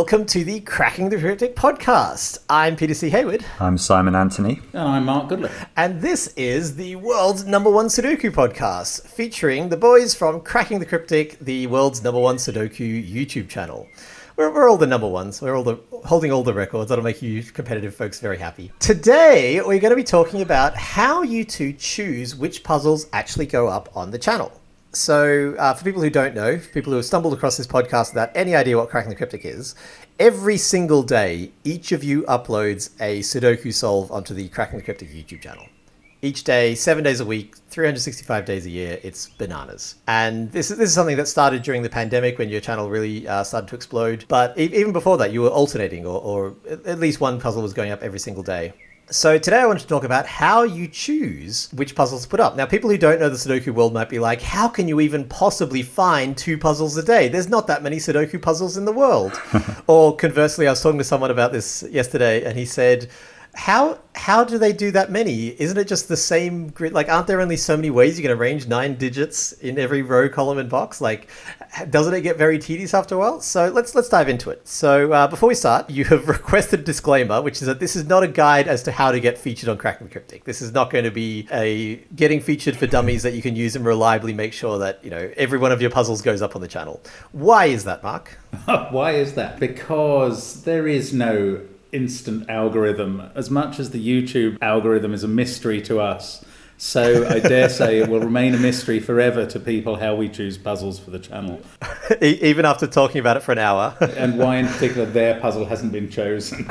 welcome to the Cracking the Cryptic podcast. I'm Peter C Hayward. I'm Simon Anthony. And I'm Mark Goodliffe. And this is the world's #1 Sudoku podcast, featuring the boys from Cracking the Cryptic, the world's #1 Sudoku YouTube channel. We're all the number ones. We're all holding all the records. That'll make you competitive folks very happy. Today, we're going to be talking about how you two choose which puzzles actually go up on the channel. So for people who don't know, people who have stumbled across this podcast without any idea what Cracking the Cryptic is, every single day, each of you uploads a Sudoku solve onto the Cracking the Cryptic YouTube channel. Each day, 7 days a week, 365 days a year, it's bananas. And this is something that started during the pandemic when your channel really started to explode. But even before that, you were alternating, or at least one puzzle was going up every single day. So today I wanted to talk about how you choose which puzzles to put up. Now, people who don't know the Sudoku world might be like, how can you even possibly find 2 puzzles a day? There's not that many Sudoku puzzles in the world. Or conversely, I was talking to someone about this yesterday, and he said, how do they do that many? Isn't it just the same grid? Like, aren't there only so many ways you can arrange 9 digits in every row, column, and box? Like, doesn't it get very tedious after a while? So let's dive into it. So before we start, you have requested a disclaimer, which is that this is not a guide as to how to get featured on Cracking the Cryptic. This is not going to be a getting featured for dummies that you can use and reliably make sure that, you know, every one of your puzzles goes up on the channel. Why is that, Mark? Why is that? Because there is no instant algorithm, as much as the YouTube algorithm is a mystery to us. So I dare say it will remain a mystery forever to people how we choose puzzles for the channel. Even after talking about it for an hour. And why in particular their puzzle hasn't been chosen.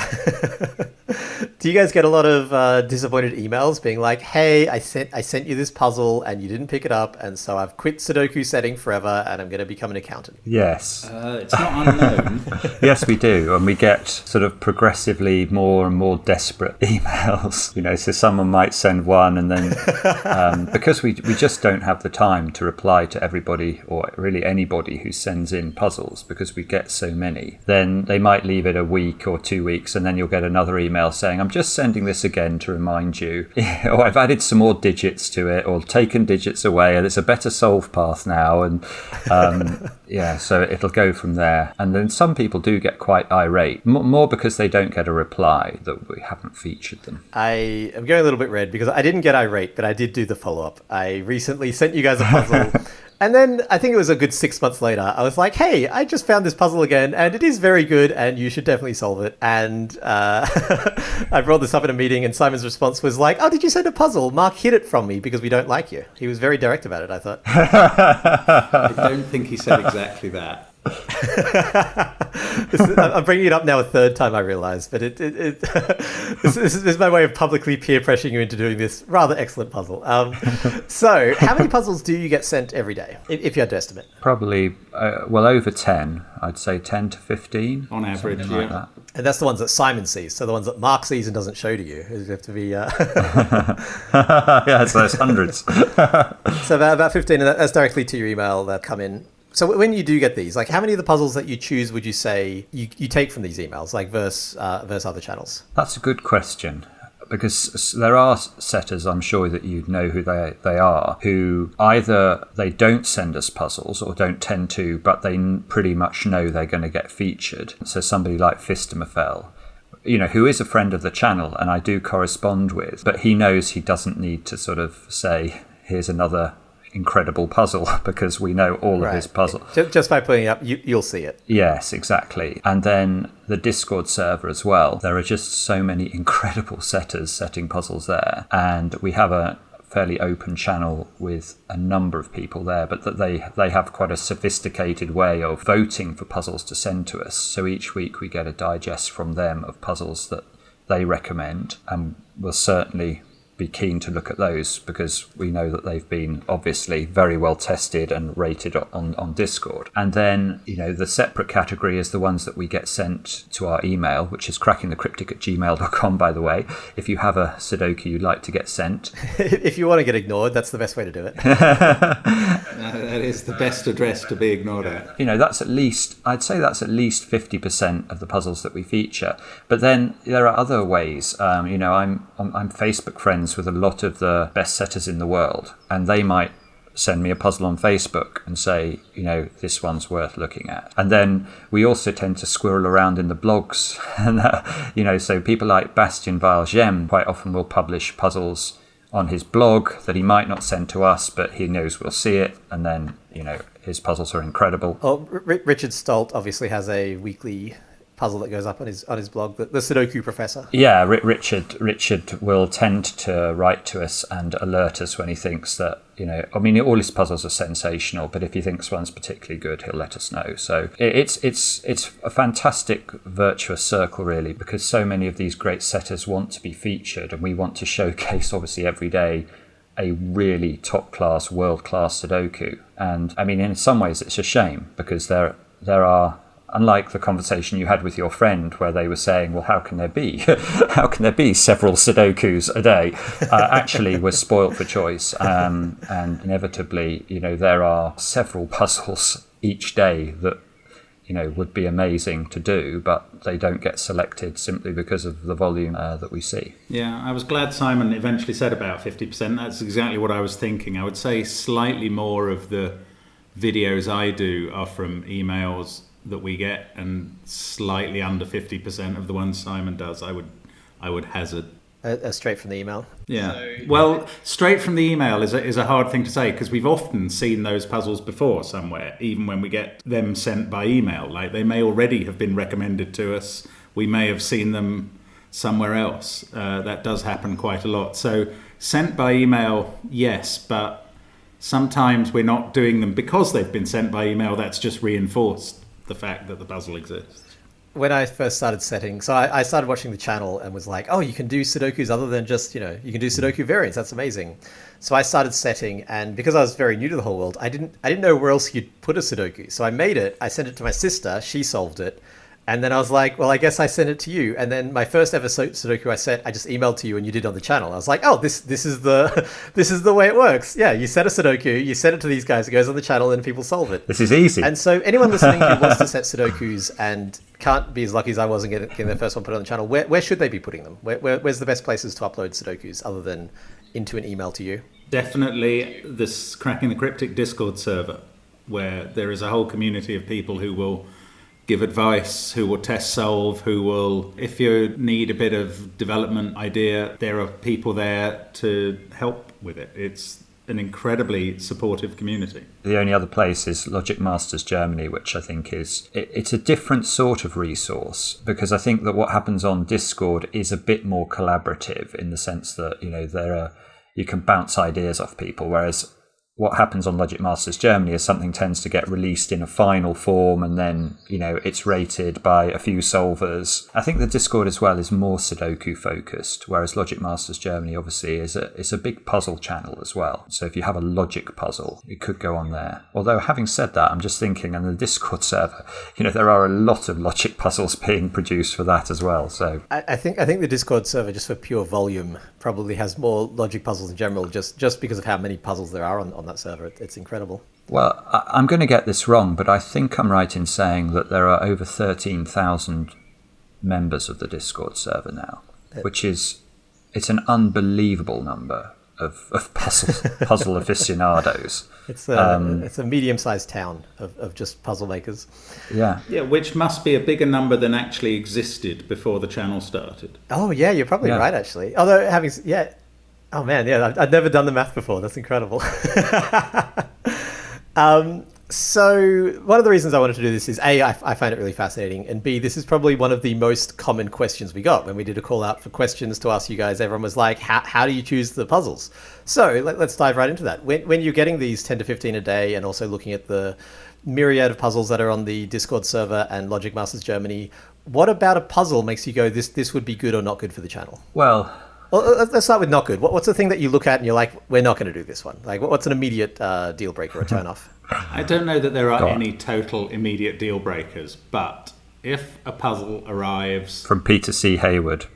Do you guys get a lot of disappointed emails being like, hey, I sent you this puzzle and you didn't pick it up, and so I've quit Sudoku setting forever and I'm going to become an accountant? Yes. It's not unknown. Yes, we do. And we get sort of progressively more and more desperate emails. You know, so someone might send one and then because we just don't have the time to reply to everybody or really anybody who sends in puzzles because we get so many, then they might leave it a week or 2 weeks and then you'll get another email saying, I'm just sending this again to remind you, or I've added some more digits to it or taken digits away and it's a better solve path now. And yeah, so it'll go from there. And then some people do get quite irate, more because they don't get a reply that we haven't featured them. I am going a little bit red because I didn't get irate, but I did do the follow-up. I recently sent you guys a puzzle. And then I think it was a good 6 months later, I was like, hey, I just found this puzzle again, and it is very good, and you should definitely solve it. And I brought this up in a meeting, and Simon's response was like, oh, did you send a puzzle? Mark hid it from me because we don't like you. He was very direct about it, I thought. I don't think he said exactly that. I'm bringing it up now a third time, I realize, but this is my way of publicly peer pressuring you into doing this rather excellent puzzle. So how many puzzles do you get sent every day, if you had to estimate? Probably, over 10. I'd say 10 to 15. On average, like that. And that's the ones that Simon sees. So the ones that Mark sees and doesn't show to you. You have to be... Yeah, so there's hundreds. So about 15, and that's directly to your email that come in. So when you do get these, like, how many of the puzzles that you choose would you say you take from these emails, like versus other channels? That's a good question, because there are setters, I'm sure that you know who they are, who either they don't send us puzzles or don't tend to, but they pretty much know they're going to get featured. So somebody like Facile, you know, who is a friend of the channel and I do correspond with, but he knows he doesn't need to sort of say, here's another incredible puzzle, because we know all of his puzzles. Just by putting it up, you'll see it. Yes, exactly. And then the Discord server as well. There are just so many incredible setters setting puzzles there. And we have a fairly open channel with a number of people there, but that they have quite a sophisticated way of voting for puzzles to send to us. So each week we get a digest from them of puzzles that they recommend, and we'll certainly be keen to look at those because we know that they've been obviously very well tested and rated on Discord. And then, you know, the separate category is the ones that we get sent to our email, which is crackingthecryptic@gmail.com, by the way. If you have a Sudoku you'd like to get sent. If you want to get ignored, that's the best way to do it. That is the best address to be ignored at. You know, I'd say that's at least 50% of the puzzles that we feature. But then there are other ways. I'm Facebook friends with a lot of the best setters in the world, and they might send me a puzzle on Facebook and say, this one's worth looking at. And then we also tend to squirrel around in the blogs. And, so people like Bastien Valgem quite often will publish puzzles on his blog that he might not send to us, but he knows we'll see it. And then, his puzzles are incredible. Oh, Richard Stolt obviously has a weekly puzzle that goes up on his blog, the Sudoku Professor. Yeah, Richard will tend to write to us and alert us when he thinks that, all his puzzles are sensational, but if he thinks one's particularly good, he'll let us know. So it's a fantastic virtuous circle, really, because so many of these great setters want to be featured, and we want to showcase, obviously, every day a really top-class, world-class Sudoku. And, in some ways, it's a shame, because there are, unlike the conversation you had with your friend where they were saying, well, how can there be several Sudokus a day? Actually, we're spoilt for choice. And inevitably, there are several puzzles each day that, would be amazing to do, but they don't get selected simply because of the volume that we see. Yeah, I was glad Simon eventually said about 50%. That's exactly what I was thinking. I would say slightly more of the videos I do are from emails that we get, and slightly under 50% of the ones Simon does, I would hazard. Straight from the email. Yeah. Well, straight from the email is a hard thing to say, because we've often seen those puzzles before somewhere, even when we get them sent by email. Like, they may already have been recommended to us. We may have seen them somewhere else. That does happen quite a lot. So sent by email, yes, but sometimes we're not doing them because they've been sent by email. That's just reinforced the fact that the puzzle exists. When I first started setting, so I started watching the channel and was like, oh, you can do Sudokus other than just, you can do Sudoku variants. That's amazing. So I started setting, and because I was very new to the whole world, I didn't know where else you'd put a Sudoku. So I made it, I sent it to my sister, she solved it. And then I was like, well, I guess I sent it to you. And then my first ever Sudoku I set, I just emailed to you and you did on the channel. I was like, oh, this is the way it works. Yeah, you set a Sudoku, you send it to these guys, it goes on the channel, and people solve it. This is easy. And so anyone listening who wants to set Sudokus and can't be as lucky as I was and getting their first one put on the channel, where should they be putting them? Where's the best places to upload Sudokus other than into an email to you? Definitely this Cracking the Cryptic Discord server, where there is a whole community of people who will give advice, who will test solve, who will, if you need a bit of development idea, there are people there to help with it. It's an incredibly supportive community. The only other place is Logic Masters Germany, which I think it's a different sort of resource, because I think that what happens on Discord is a bit more collaborative in the sense that, you can bounce ideas off people, whereas what happens on Logic Masters Germany is something tends to get released in a final form, and then, it's rated by a few solvers. I think the Discord as well is more Sudoku focused, whereas Logic Masters Germany obviously is a big puzzle channel as well. So if you have a logic puzzle, it could go on there. Although, having said that, I'm just thinking on the Discord server, there are a lot of logic puzzles being produced for that as well. So I think the Discord server, just for pure volume, probably has more logic puzzles in general, just because of how many puzzles there are on that server. It's incredible. Well, I'm going to get this wrong, but I think I'm right in saying that there are over 13,000 members of the Discord server now, which it's an unbelievable number of puzzle aficionados. It's a medium-sized town of just puzzle makers. Yeah. Yeah, which must be a bigger number than actually existed before the channel started. Oh yeah, you're probably right actually. Although oh man, yeah, I'd never done the math before. That's incredible. So one of the reasons I wanted to do this is A, I find it really fascinating, and B, this is probably one of the most common questions we got when we did a call out for questions to ask you guys. Everyone was like, how do you choose the puzzles? So let's dive right into that. When you're getting these 10 to 15 a day, and also looking at the myriad of puzzles that are on the Discord server and Logic Masters Germany, what about a puzzle makes you go, this would be good or not good for the channel? Well, let's start with not good. What's the thing that you look at and you're like, we're not going to do this one? Like, what's an immediate deal breaker or turn off? I don't know that there are any total immediate deal breakers, but if a puzzle arrives... From Peter C Hayward.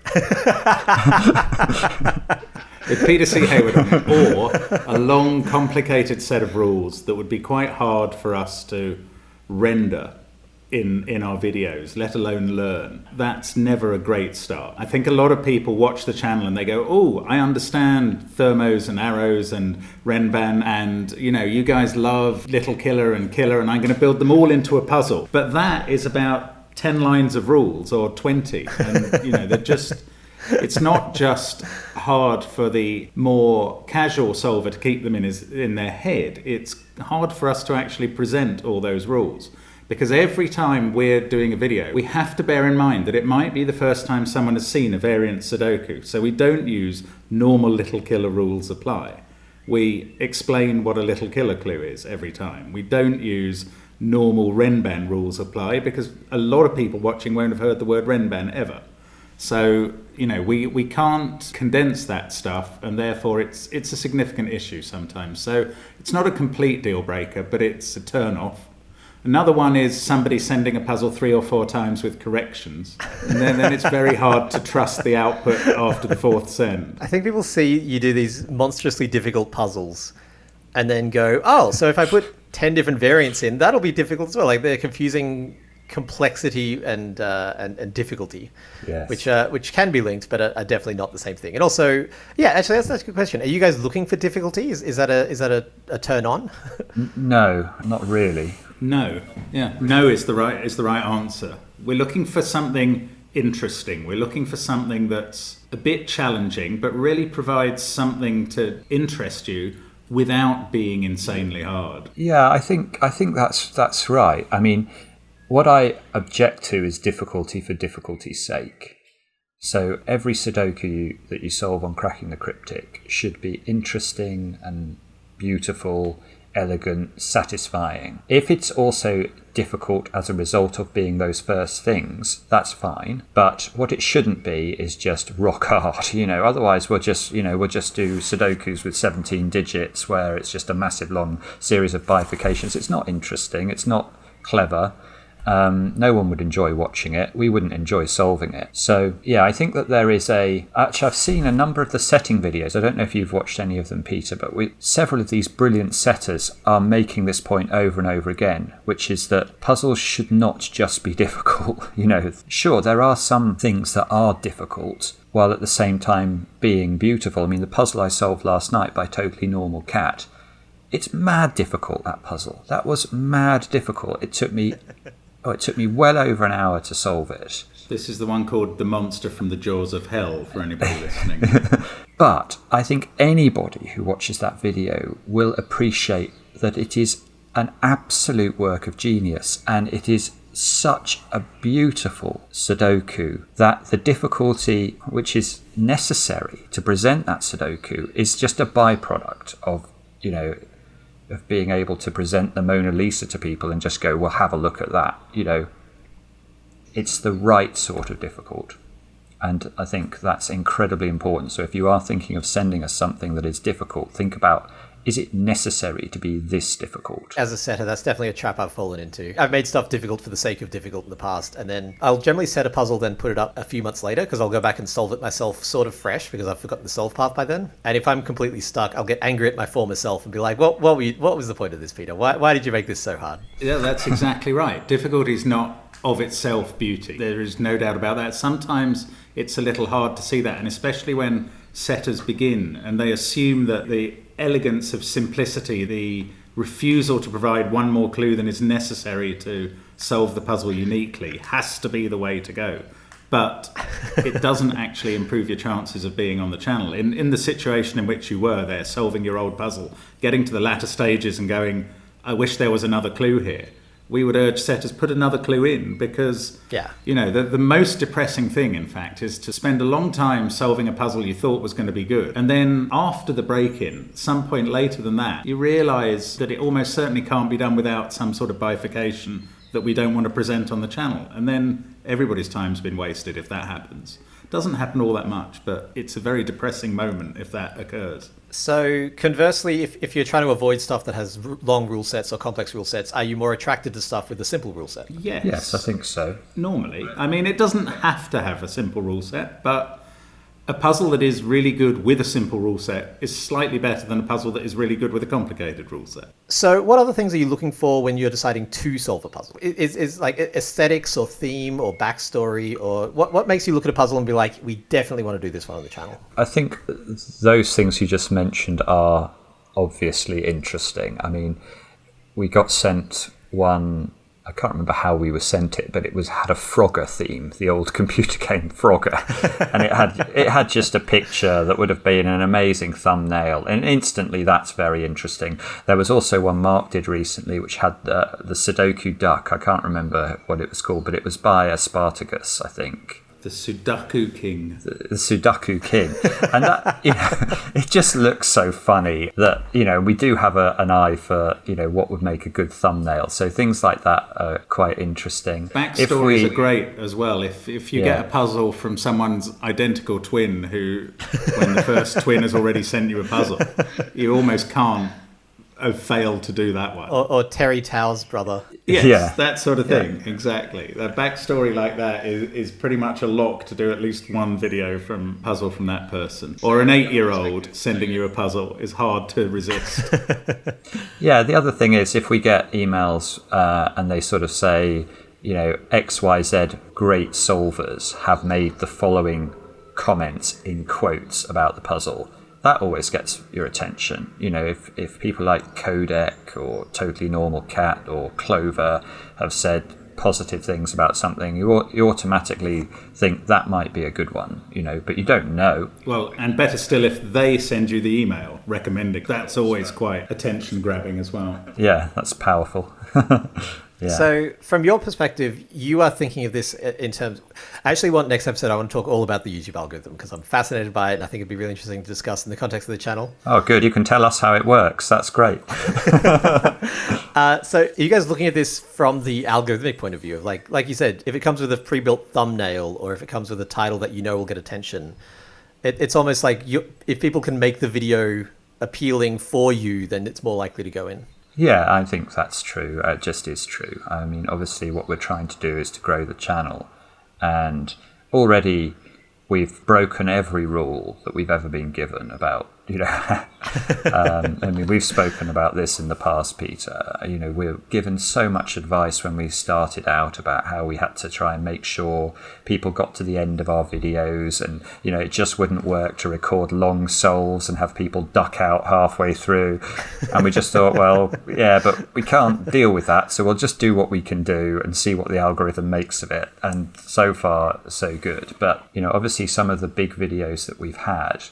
With Peter C Hayward on it, or a long, complicated set of rules that would be quite hard for us to render in our videos, let alone learn, that's never a great start. I think a lot of people watch the channel and they go, oh, I understand thermos and arrows and renban, and you guys love little killer, and I'm going to build them all into a puzzle. But that is about 10 lines of rules or 20, and they're just... It's not just hard for the more casual solver to keep them in their head. It's hard for us to actually present all those rules. Because every time we're doing a video, we have to bear in mind that it might be the first time someone has seen a variant Sudoku. So we don't use normal little killer rules apply. We explain what a little killer clue is every time. We don't use normal renban rules apply, because a lot of people watching won't have heard the word renban ever. So, we can't condense that stuff, and therefore it's a significant issue sometimes. So it's not a complete deal breaker, but it's a turn off. Another one is somebody sending a puzzle 3 or 4 times with corrections, and then it's very hard to trust the output after the 4th send. I think people see you do these monstrously difficult puzzles and then go, oh, so if I put 10 different variants in, that'll be difficult as well. Like, they're confusing complexity and difficulty, yes. which can be linked, but are definitely not the same thing. And also, actually, that's a good question. Are you guys looking for difficulty? Is that a turn on? No, not really. No, no is the right answer. We're looking for something interesting. We're looking for something that's a bit challenging, but really provides something to interest you without being insanely hard. Yeah, I think that's right. I mean, what I object to is difficulty for difficulty's sake. So every Sudoku that you solve on Cracking the Cryptic should be interesting and beautiful, elegant, satisfying. If it's also difficult as a result of being those first things, that's fine. But what it shouldn't be is just rock hard. Otherwise we'll just do Sudokus with 17 digits where it's just a massive long series of bifurcations. It's not interesting. It's not clever. No one would enjoy watching it. We wouldn't enjoy solving it. So, I think that there is actually, I've seen a number of the setting videos. I don't know if you've watched any of them, Peter, but several of these brilliant setters are making this point over and over again, which is that puzzles should not just be difficult. Sure, there are some things that are difficult, while at the same time being beautiful. I mean, the puzzle I solved last night by Totally Normal Cat, it's mad difficult, that puzzle. That was mad difficult. It took me well over an hour to solve it. This is the one called The Monster from the Jaws of Hell, for anybody listening. But I think anybody who watches that video will appreciate that it is an absolute work of genius, and it is such a beautiful Sudoku that the difficulty which is necessary to present that Sudoku is just a byproduct of being able to present the Mona Lisa to people and just go, well, have a look at that. It's the right sort of difficult. And I think that's incredibly important. So if you are thinking of sending us something that is difficult, think about, is it necessary to be this difficult? As a setter, that's definitely a trap I've fallen into. I've made stuff difficult for the sake of difficult in the past, and then I'll generally set a puzzle, then put it up a few months later, because I'll go back and solve it myself sort of fresh, because I've forgotten the solve path by then. And if I'm completely stuck, I'll get angry at my former self and be like, what was the point of this, Peter? Why did you make this so hard? Yeah, that's exactly right. Difficulty is not of itself beauty. There is no doubt about that. Sometimes it's a little hard to see that, and especially when setters begin and they assume that the elegance of simplicity, the refusal to provide one more clue than is necessary to solve the puzzle uniquely, has to be the way to go. But it doesn't actually improve your chances of being on the channel. In the situation in which you were there, solving your old puzzle, getting to the latter stages and going, I wish there was another clue here, we would urge setters, put another clue in, because the most depressing thing, in fact, is to spend a long time solving a puzzle you thought was going to be good, and then after the break-in, some point later than that, you realise that it almost certainly can't be done without some sort of bifurcation that we don't want to present on the channel, and then everybody's time's been wasted if that happens. It doesn't happen all that much, but it's a very depressing moment if that occurs. So conversely, if you're trying to avoid stuff that has long rule sets or complex rule sets, are you more attracted to stuff with a simple rule set? Yes, I think so. Normally. I mean, it doesn't have to have a simple rule set, but a puzzle that is really good with a simple rule set is slightly better than a puzzle that is really good with a complicated rule set. So what other things are you looking for when you're deciding to solve a puzzle? Is like aesthetics or theme or backstory, or what makes you look at a puzzle and be like, we definitely want to do this one on the channel? I think those things you just mentioned are obviously interesting. I mean, we got sent one, I can't remember how we were sent it, but it had a Frogger theme, the old computer game Frogger, and it had just a picture that would have been an amazing thumbnail, and instantly that's very interesting. There was also one Mark did recently which had the Sudoku duck. I can't remember what it was called, but it was by a Spartacus, I think. The Sudoku King. The Sudoku King. And that, it just looks so funny that, we do have an eye for, what would make a good thumbnail. So things like that are quite interesting. Backstories are great as well. If you get a puzzle from someone's identical twin who, when the first twin has already sent you a puzzle, you almost can't have failed to do that one. Or Terry Tao's brother. Yes, that sort of thing, exactly. A backstory like that is pretty much a lock to do at least one video puzzle from that person. Or an 8-year-old sending you a puzzle is hard to resist. Yeah, the other thing is if we get emails and they sort of say, XYZ great solvers have made the following comments in quotes about the puzzle, that always gets your attention. If people like Codec or Totally Normal Cat or Clover have said positive things about something, you automatically think that might be a good one, but you don't know. Well, and better still, if they send you the email recommending, that's always quite attention grabbing as well. Yeah, that's powerful. Yeah. So from your perspective, you are thinking of this in terms... I actually want next episode, I want to talk all about the YouTube algorithm because I'm fascinated by it and I think it'd be really interesting to discuss in the context of the channel. Oh, good. You can tell us how it works. That's great. So are you guys looking at this from the algorithmic point of view of like you said, if it comes with a pre-built thumbnail or if it comes with a title that will get attention, it's almost like if people can make the video appealing for you, then it's more likely to go in. Yeah, I think that's true. It just is true. I mean, obviously what we're trying to do is to grow the channel, and already we've broken every rule that we've ever been given about, I mean, we've spoken about this in the past, Peter. We're given so much advice when we started out about how we had to try and make sure people got to the end of our videos, and, it just wouldn't work to record long solves and have people duck out halfway through. And we just thought, well, yeah, but we can't deal with that, so we'll just do what we can do and see what the algorithm makes of it. And so far, so good. But, obviously some of the big videos that we've had,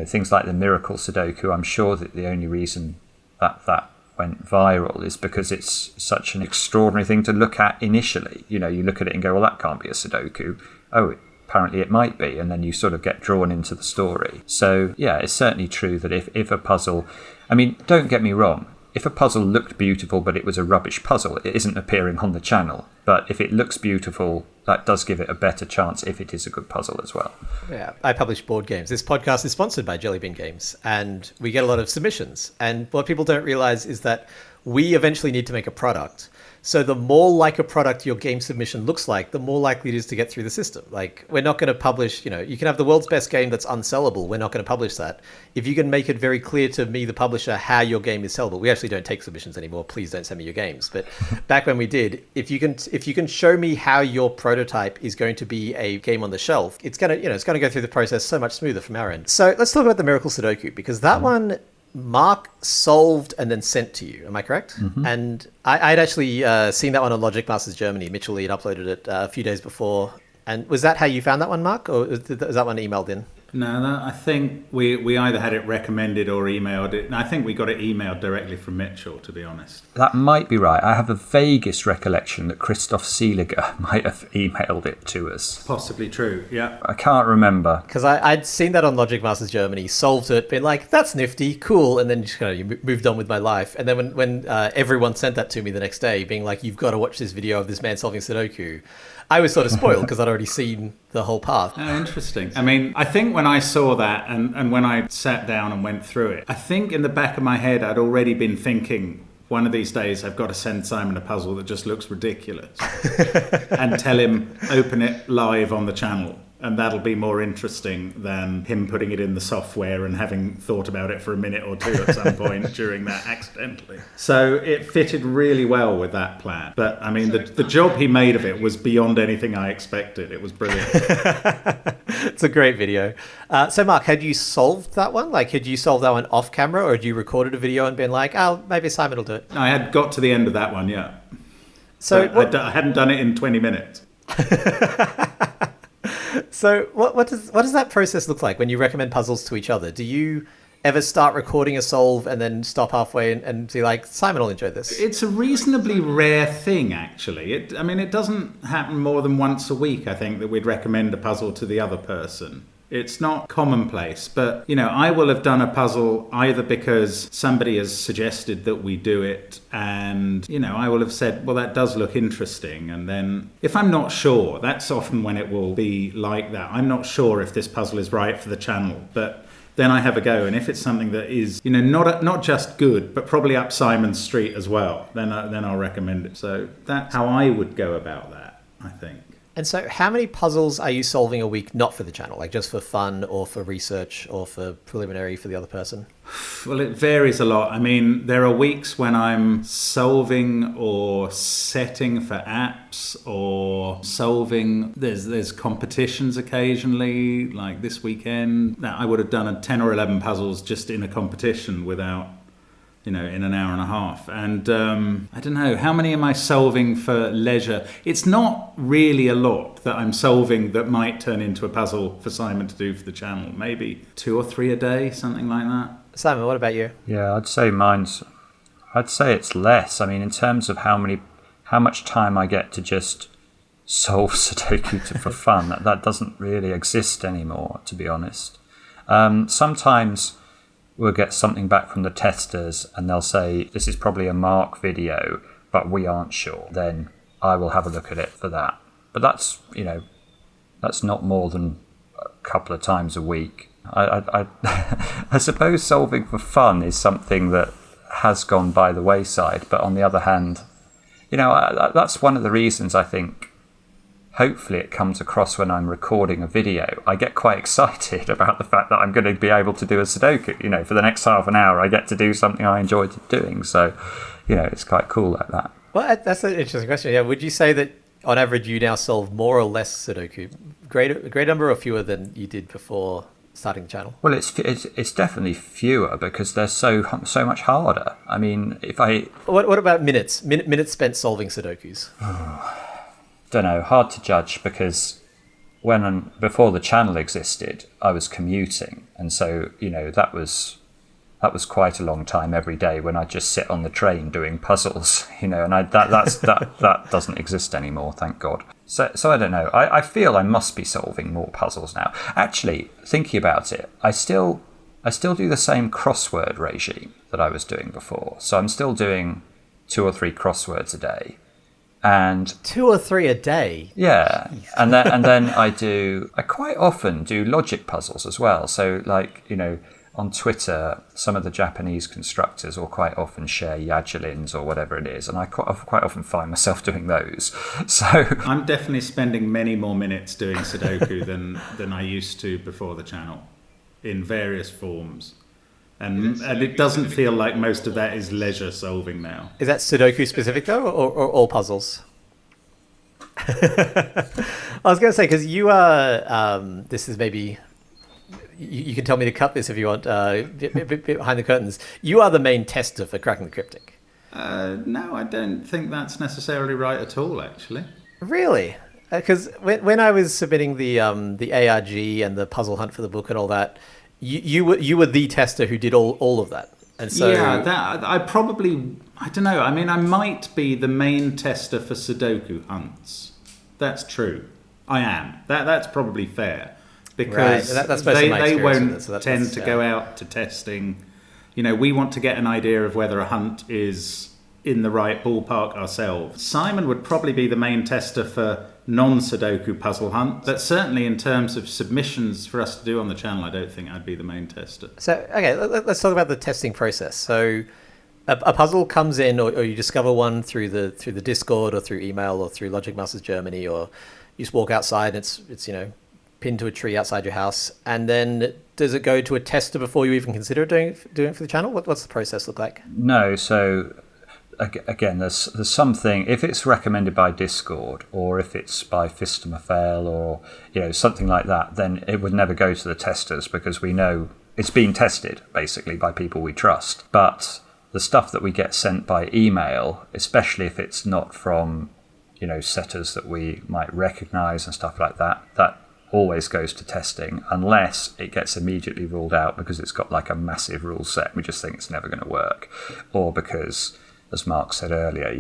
things like the Miracle Sudoku, I'm sure that the only reason that went viral is because it's such an extraordinary thing to look at initially. You look at it and go, well, that can't be a Sudoku. Oh, apparently it might be. And then you sort of get drawn into the story. So, yeah, it's certainly true that if a puzzle... I mean, don't get me wrong. If a puzzle looked beautiful but it was a rubbish puzzle, it isn't appearing on the channel. But if it looks beautiful, that does give it a better chance if it is a good puzzle as well. Yeah, I publish board games. This podcast is sponsored by Jelly Bean Games, and we get a lot of submissions. And what people don't realize is that we eventually need to make a product. So the more like a product your game submission looks like, the more likely it is to get through the system. Like, we're not going to publish, you can have the world's best game that's unsellable. We're not going to publish that. If you can make it very clear to me, the publisher, how your game is sellable. We actually don't take submissions anymore. Please don't send me your games. But back when we did, if you can show me how your prototype is going to be a game on the shelf, it's going to go through the process so much smoother from our end. So let's talk about the Miracle Sudoku, because that one Mark solved and then sent to you. Am I correct? Mm-hmm. And I'd actually seen that one on Logic Masters Germany. Mitchell Lee had uploaded it a few days before. And was that how you found that one, Mark? Or was that one emailed in? No, I think we either had it recommended or emailed it. I think we got it emailed directly from Mitchell, to be honest. That might be right. I have the vaguest recollection that Christoph Seeliger might have emailed it to us. Possibly true, yeah. I can't remember. Because I'd seen that on Logic Masters Germany, solved it, been like, that's nifty, cool, and then just kind of moved on with my life. And then when everyone sent that to me the next day, being like, you've got to watch this video of this man solving Sudoku, I was sort of spoiled because I'd already seen the whole path. Oh, interesting. I mean, I think when I saw that and when I sat down and went through it, I think in the back of my head I'd already been thinking, one of these days I've got to send Simon a puzzle that just looks ridiculous and tell him, open it live on the channel And that'll be more interesting than him putting it in the software and having thought about it for a minute or two at some point during that accidentally. So it fitted really well with that plan. But I mean, the job he made of it was beyond anything I expected. It was brilliant. It's a great video. So Mark, had you solved that one? Like, had you solved that one off camera, or had you recorded a video and been like, oh, maybe Simon will do it? I had got to the end of that one, yeah. So I hadn't done it in 20 minutes. So what does that process look like when you recommend puzzles to each other? Do you ever start recording a solve and then stop halfway and be like, Simon will enjoy this? It's a reasonably rare thing, actually. It doesn't happen more than once a week, I think, that we'd recommend a puzzle to the other person. It's not commonplace, but, I will have done a puzzle either because somebody has suggested that we do it and, I will have said, well, that does look interesting. And then if I'm not sure, that's often when it will be like that. I'm not sure if this puzzle is right for the channel, but then I have a go. And if it's something that is, not just good, but probably up Simon's street as well, then I'll recommend it. So that's how I would go about that, I think. And so how many puzzles are you solving a week, not for the channel, like just for fun or for research or for preliminary for the other person? Well, it varies a lot. I mean, there are weeks when I'm solving or setting for apps or solving. There's competitions occasionally, like this weekend. Now, I would have done 10 or 11 puzzles just in a competition without, in an hour and a half. And I don't know, how many am I solving for leisure? It's not really a lot that I'm solving that might turn into a puzzle for Simon to do for the channel. Maybe 2 or 3 a day, something like that. Simon, what about you? Yeah, I'd say it's less. I mean, in terms of how much time I get to just solve Sudoku for fun, that doesn't really exist anymore, to be honest. Sometimes we'll get something back from the testers and they'll say, this is probably a Mark video, but we aren't sure. Then I will have a look at it for that. But that's not more than a couple of times a week. I suppose solving for fun is something that has gone by the wayside. But on the other hand, that's one of the reasons I think hopefully it comes across when I'm recording a video. I get quite excited about the fact that I'm going to be able to do a Sudoku. For the next half an hour, I get to do something I enjoyed doing. So, it's quite cool like that. Well, that's an interesting question. Yeah, would you say that on average you now solve more or less Sudoku? A great number or fewer than you did before starting the channel? Well, it's definitely fewer because they're so much harder. I mean, What about minutes? Minutes spent solving Sudokus? Don't know, hard to judge because before the channel existed, I was commuting, and so that was quite a long time every day when I just sit on the train doing puzzles, and that doesn't exist anymore, thank God. So I don't know. I feel I must be solving more puzzles now. Actually, thinking about it, I still do the same crossword regime that I was doing before. So I'm still doing 2 or 3 crosswords a day. And 2 or 3 a day. Yeah, and then I quite often do logic puzzles as well. So on Twitter, some of the Japanese constructors will quite often share Yajulins or whatever it is, and I quite often find myself doing those. So I'm definitely spending many more minutes doing Sudoku than I used to before the channel, in various forms. And it doesn't feel like most of that is leisure solving now. Is that Sudoku specific though, or all puzzles? I was going to say, because you are, this is maybe, you can tell me to cut this if you want, bit behind the curtains. You are the main tester for Cracking the Cryptic. No, I don't think that's necessarily right at all, actually. Really? Because when I was submitting the ARG and the puzzle hunt for the book and all that, you were the tester who did all of that. And so I don't know. I mean, I might be the main tester for Sudoku hunts. That's true. I am. That's probably fair because right. That's they won't tend to go out to testing. We want to get an idea of whether a hunt is in the right ballpark ourselves. Simon would probably be the main tester for non-Sudoku puzzle hunt, but certainly in terms of submissions for us to do on the channel, I don't think I'd be the main tester. So, okay, let's talk about the testing process. So a puzzle comes in, or you discover one through the Discord or through email or through Logic Masters Germany, or you just walk outside and it's pinned to a tree outside your house, and then does it go to a tester before you even consider doing it for the channel? What's the process look like? No, so again, there's something, if it's recommended by Discord or if it's by Facile or something like that, then it would never go to the testers because we know it's being tested basically by people we trust. But the stuff that we get sent by email, especially if it's not from setters that we might recognize and stuff like that, that always goes to testing unless it gets immediately ruled out because it's got like a massive rule set. We just think it's never going to work, or because, as Mark said earlier,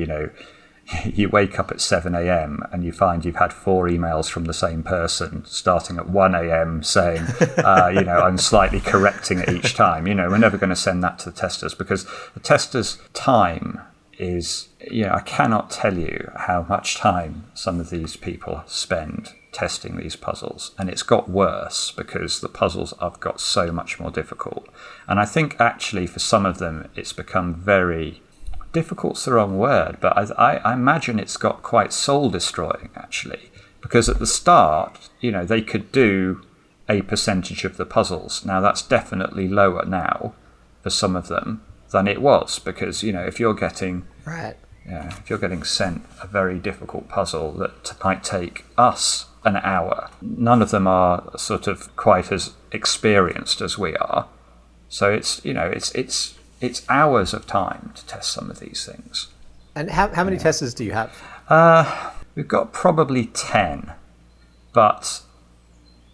you wake up at 7 a.m. and you find you've had 4 emails from the same person starting at 1 a.m. saying, I'm slightly correcting it each time. We're never going to send that to the testers because the testers' time is, I cannot tell you how much time some of these people spend testing these puzzles. And it's got worse because the puzzles have got so much more difficult. And I think actually for some of them, it's become very... difficult's the wrong word, but I imagine it's got quite soul-destroying, actually. Because at the start, they could do a percentage of the puzzles. Now, that's definitely lower now for some of them than it was. Because, if you're getting... Right. Yeah, if you're getting sent a very difficult puzzle that might take us an hour, none of them are sort of quite as experienced as we are. So it's hours of time to test some of these things. And how many testers do you have? We've got probably 10, but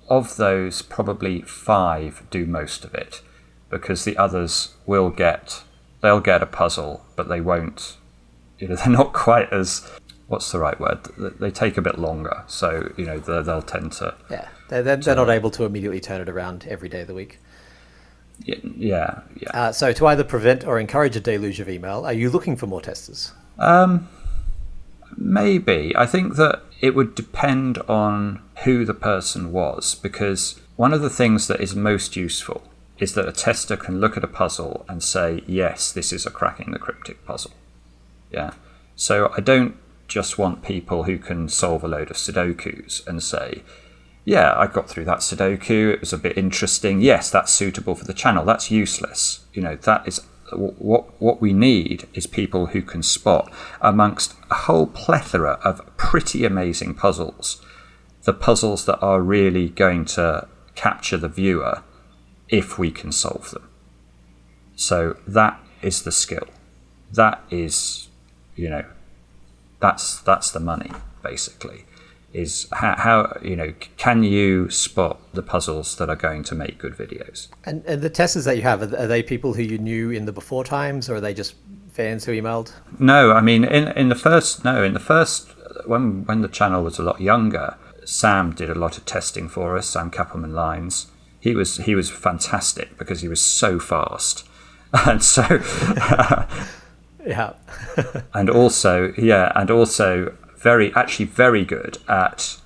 of those, probably 5 do most of it, because the others they'll get a puzzle, but they won't, they're not quite as, what's the right word? They take a bit longer, so, they'll tend to... Yeah, they're not able to immediately turn it around every day of the week. Yeah. So to either prevent or encourage a deluge of email, are you looking for more testers? Maybe. I think that it would depend on who the person was, because one of the things that is most useful is that a tester can look at a puzzle and say, yes, this is a cracking the cryptic puzzle. Yeah. So I don't just want people who can solve a load of Sudokus and say, yeah, I got through that Sudoku, it was a bit interesting. Yes, that's suitable for the channel. That's useless. That is what we need is people who can spot amongst a whole plethora of pretty amazing puzzles, the puzzles that are really going to capture the viewer if we can solve them. So that is the skill. That is, that's the money, basically. Is how can you spot the puzzles that are going to make good videos? And the testers that you have, are they people who you knew in the before times, or are they just fans who emailed? No, I mean in the first when the channel was a lot younger, Sam did a lot of testing for us. Sam Cappleman-Lynes. He was fantastic because he was so fast, and so yeah, and also very good at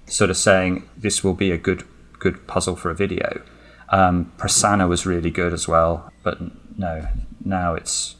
sort of saying this will be a good puzzle for a video. Prasanna was really good as well, but no, now it's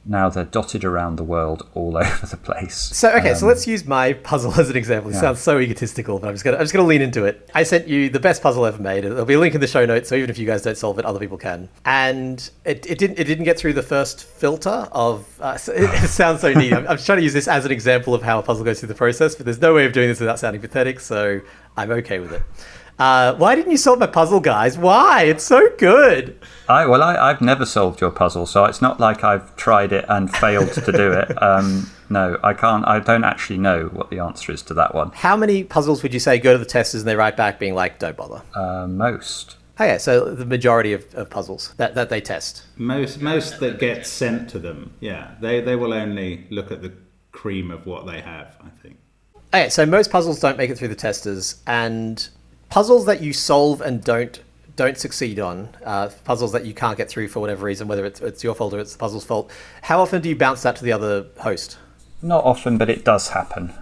now they're dotted around the world all over the place. So so let's use my puzzle as an example. It sounds so egotistical, but I'm just gonna lean into it. I sent you the best puzzle ever made. There'll be a link in the show notes, so even if you guys don't solve it, other people can. And it didn't get through the first filter of. It sounds so neat. I'm trying to use this as an example of how a puzzle goes through the process, but there's no way of doing this without sounding pathetic, so I'm okay with it. Why didn't you solve my puzzle, guys? Why? It's so good. I've never solved your puzzle, so it's not like I've tried it and failed to do it. No, I can't. I don't actually know what the answer is to that one. How many puzzles would you say go to the testers and they write back being like, don't bother? Most. Okay, so the majority of puzzles that they test. Most that get sent to them, yeah. They will only look at the cream of what they have, I think. Okay, so most puzzles don't make it through the testers, and puzzles that you solve and don't succeed on, puzzles that you can't get through for whatever reason, whether it's your fault or it's the puzzle's fault, how often do you bounce that to the other host? Not often, but it does happen.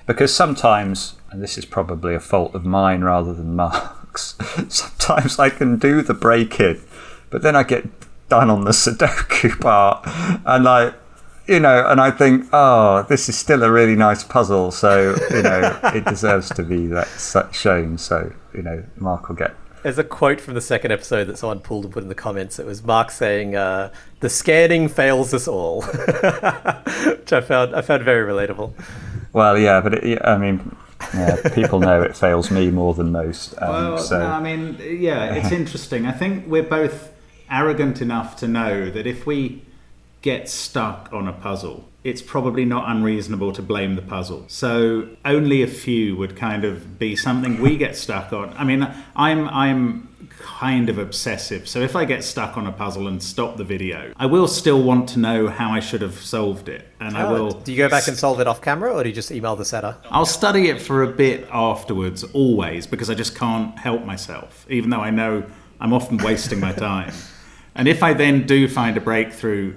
Because sometimes, and this is probably a fault of mine rather than Mark's, sometimes I can do the break-in, but then I get done on the Sudoku part, and and I think, this is still a really nice puzzle, so, it deserves to be shown. So, Mark will get... There's a quote from the second episode that someone pulled and put in the comments. It was Mark saying, the scanning fails us all, which I found very relatable. Well, yeah, but people know it fails me more than most. It's interesting. I think we're both arrogant enough to know that if we get stuck on a puzzle, it's probably not unreasonable to blame the puzzle. So only a few would kind of be something we get stuck on. I mean, I'm kind of obsessive. So if I get stuck on a puzzle and stop the video, I will still want to know how I should have solved it. And I will... Do you go back and solve it off camera, or do you just email the setter? I'll study it for a bit afterwards, always, because I just can't help myself, even though I know I'm often wasting my time. And if I then do find a breakthrough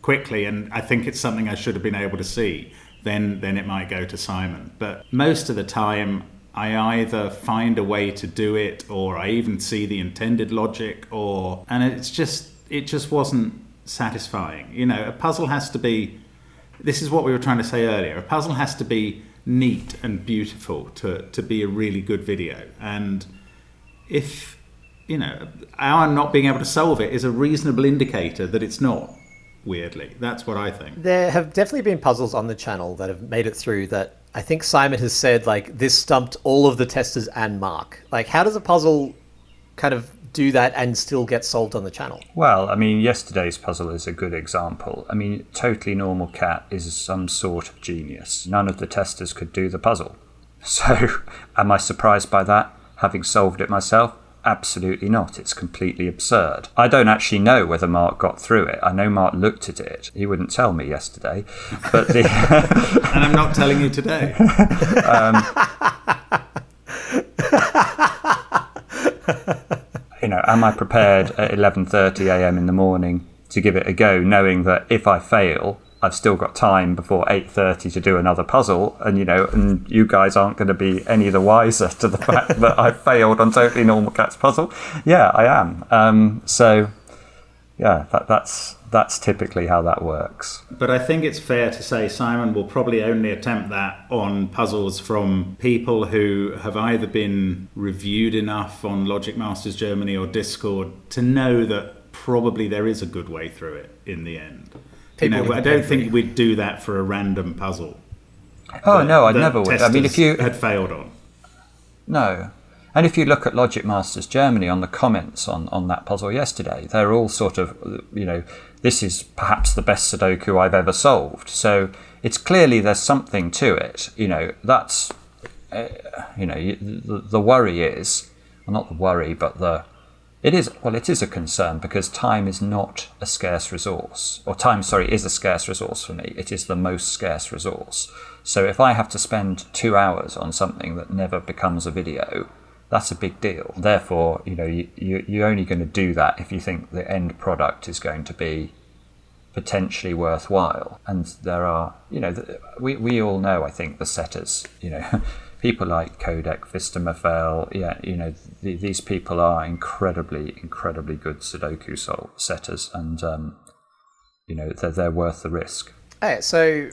quickly, and I think it's something I should have been able to see, then it might go to Simon. But most of the time, I either find a way to do it, or I even see the intended logic, and it just wasn't satisfying. A puzzle has to be, this is what we were trying to say earlier, a puzzle has to be neat and beautiful to be a really good video. And if, our not being able to solve it is a reasonable indicator that it's not. Weirdly, that's what I think. There have definitely been puzzles on the channel that have made it through that I think Simon has said, like, this stumped all of the testers and Mark. Like, how does a puzzle kind of do that and still get solved on the channel? Well, I mean, yesterday's puzzle is a good example. I mean, Totally Normal Cat is some sort of genius. None of the testers could do the puzzle. So, am I surprised by that, having solved it myself? Absolutely not. It's completely absurd. I don't actually know whether Mark got through it. I know Mark looked at it. He wouldn't tell me yesterday. But and I'm not telling you today. Am I prepared at 11:30 a.m. in the morning to give it a go, knowing that if I fail, I've still got time before 8:30 to do another puzzle, and you guys aren't going to be any the wiser to the fact that I failed on Totally Normal Cat's puzzle. Yeah, I am. That's typically how that works. But I think it's fair to say Simon will probably only attempt that on puzzles from people who have either been reviewed enough on Logic Masters Germany or Discord to know that probably there is a good way through it in the end. I don't think we'd do that for a random puzzle. Oh, no, I never would. I mean, if you had failed on. No. And if you look at Logic Masters Germany on the comments on that puzzle yesterday, they're all sort of, this is perhaps the best Sudoku I've ever solved. So it's clearly there's something to it. That's, the worry is, well, not the worry, but it is a concern because time is not a scarce resource. Or time, is a scarce resource for me. It is the most scarce resource. So if I have to spend 2 hours on something that never becomes a video, that's a big deal. Therefore, you're only going to do that if you think the end product is going to be potentially worthwhile. And there are, we all know, I think, the setters, people like Codec, Vistamafel, these people are incredibly, incredibly good Sudoku setters, and they're worth the risk. Okay, so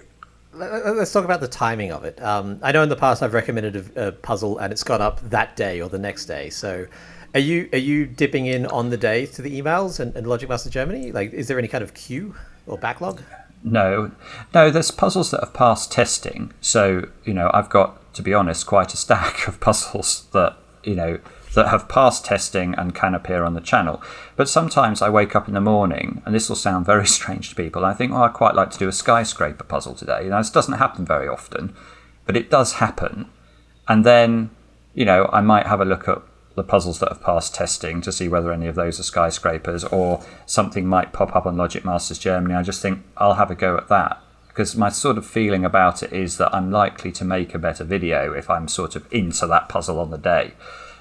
let's talk about the timing of it. I know in the past I've recommended a puzzle and it's gone up that day or the next day. So are you dipping in on the day to the emails and Logic Master Germany? Like, is there any kind of queue or backlog? No, there's puzzles that have passed testing. So, I've got, to be honest, quite a stack of puzzles that have passed testing and can appear on the channel. But sometimes I wake up in the morning, and this will sound very strange to people, and I think, I'd quite like to do a skyscraper puzzle today. This doesn't happen very often, but it does happen. And then, I might have a look at the puzzles that have passed testing to see whether any of those are skyscrapers, or something might pop up on Logic Masters Germany. I just think I'll have a go at that, because my sort of feeling about it is that I'm likely to make a better video if I'm sort of into that puzzle on the day.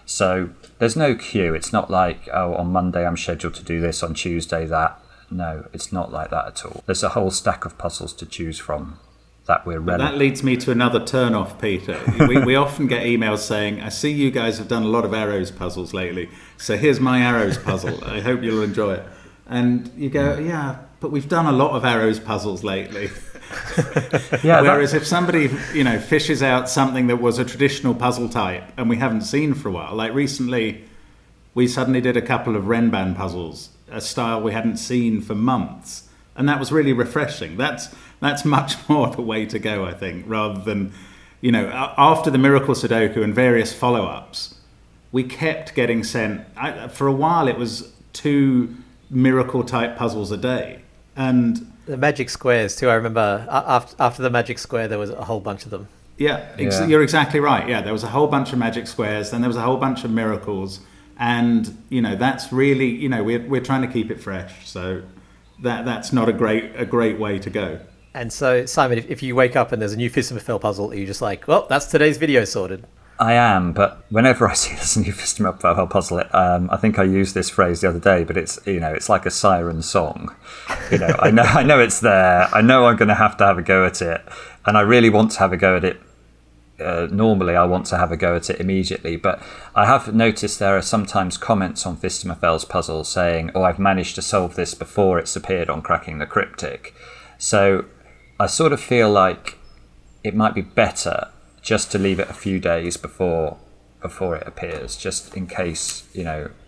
So there's no queue. It's not like, on Monday I'm scheduled to do this, on Tuesday that. No, it's not like that at all. There's a whole stack of puzzles to choose from that we're ready. That leads me to another turn-off, Peter. we often get emails saying, I see you guys have done a lot of arrows puzzles lately, so here's my arrows puzzle. I hope you'll enjoy it. And you go, yeah, but we've done a lot of arrows puzzles lately. Yeah. Whereas if somebody, fishes out something that was a traditional puzzle type and we haven't seen for a while, like recently, we suddenly did a couple of Renban puzzles, a style we hadn't seen for months, and that was really refreshing. That's much more the way to go, I think, rather than, after the Miracle Sudoku and various follow-ups, we kept getting sent. For a while, it was 2 miracle-type puzzles a day, and the magic squares too. I remember after the magic square, there was a whole bunch of them. Yeah, you're exactly right. Yeah, there was a whole bunch of magic squares, then there was a whole bunch of miracles, and that's really we're trying to keep it fresh. So that's not a great way to go. And so, Simon, if you wake up and there's a new Fist and Fell puzzle, are you just like, well, that's today's video sorted? I am, but whenever I see this new Fist and Fell puzzle, I think I used this phrase the other day, but it's like a siren song. I know it's there. I know I'm going to have a go at it, and I really want to have a go at it. Normally, I want to have a go at it immediately, but I have noticed there are sometimes comments on Fist and Fell's puzzle saying, "Oh, I've managed to solve this before it's appeared on Cracking the Cryptic." So I sort of feel like it might be better just to leave it a few days before it appears, just in case,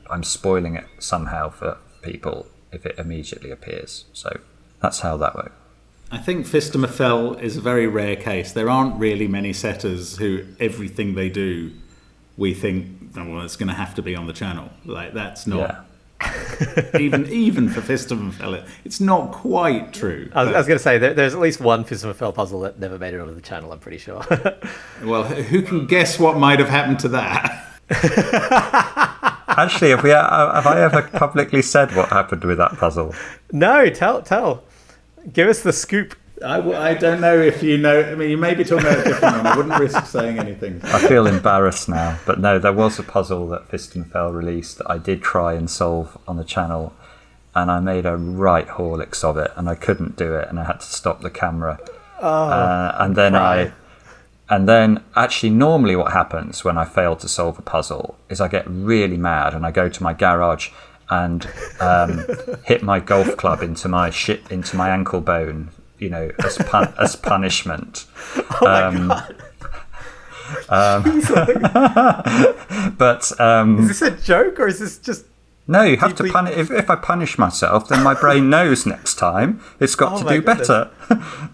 I'm spoiling it somehow for people if it immediately appears. So that's how that works. I think Fist and Fell is a very rare case. There aren't really many setters who everything they do, we think, well, it's going to have to be on the channel. Like, that's not... Yeah. even for Fist and Fell, it's not quite true. I was going to say, there's at least one Fist and Fell puzzle that never made it onto the channel, I'm pretty sure. Well, who can guess what might have happened to that? Actually, have I ever publicly said what happened with that puzzle? No, tell. Give us the scoop. I don't know if you know. I mean, you may be talking about a different one. I wouldn't risk saying anything. I feel embarrassed now. But no, there was a puzzle that Fist and Fell released that I did try and solve on the channel. And I made a right horlicks of it. And I couldn't do it. And I had to stop the camera. And then actually normally what happens when I fail to solve a puzzle is I get really mad and I go to my garage and hit my golf club into my ankle bone, as punishment. Oh my God. But is this a joke or is this just? No, you have to punish. If I punish myself, then my brain knows next time it's got to do better.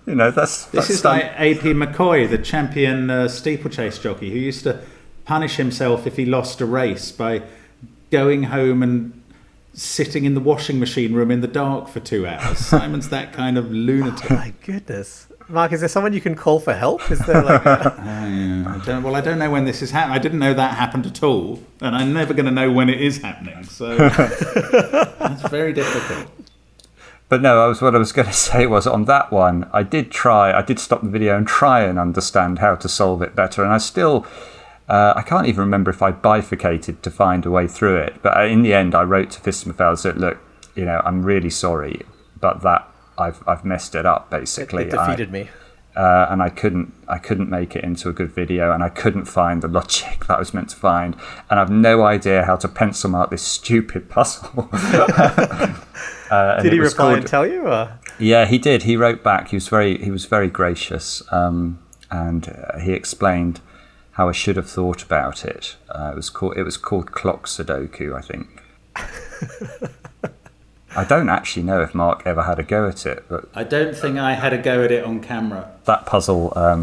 This is like AP McCoy, the champion steeplechase jockey, who used to punish himself if he lost a race by going home and sitting in the washing machine room in the dark for 2 hours. Simon's that kind of lunatic. Oh my goodness. Mark, is there someone you can call for help? Is there like I don't know when this is happening. I didn't know that happened at all, and I'm never going to know when it is happening. So that's very difficult. But no, what I was going to say was on that one, I did stop the video and try and understand how to solve it better, and I still... I can't even remember if I bifurcated to find a way through it. But in the end, I wrote to Fist and Fell and said, look, I'm really sorry, but that I've messed it up, basically. It defeated me. And I couldn't make it into a good video, and I couldn't find the logic that I was meant to find. And I've no idea how to pencil mark this stupid puzzle. Did he reply and tell you? Or? Yeah, he did. He wrote back. He was very gracious, and he explained how I should have thought about it. It was called Clock Sudoku, I think. I don't actually know if Mark ever had a go at it, but I don't think I had a go at it on camera. That puzzle, I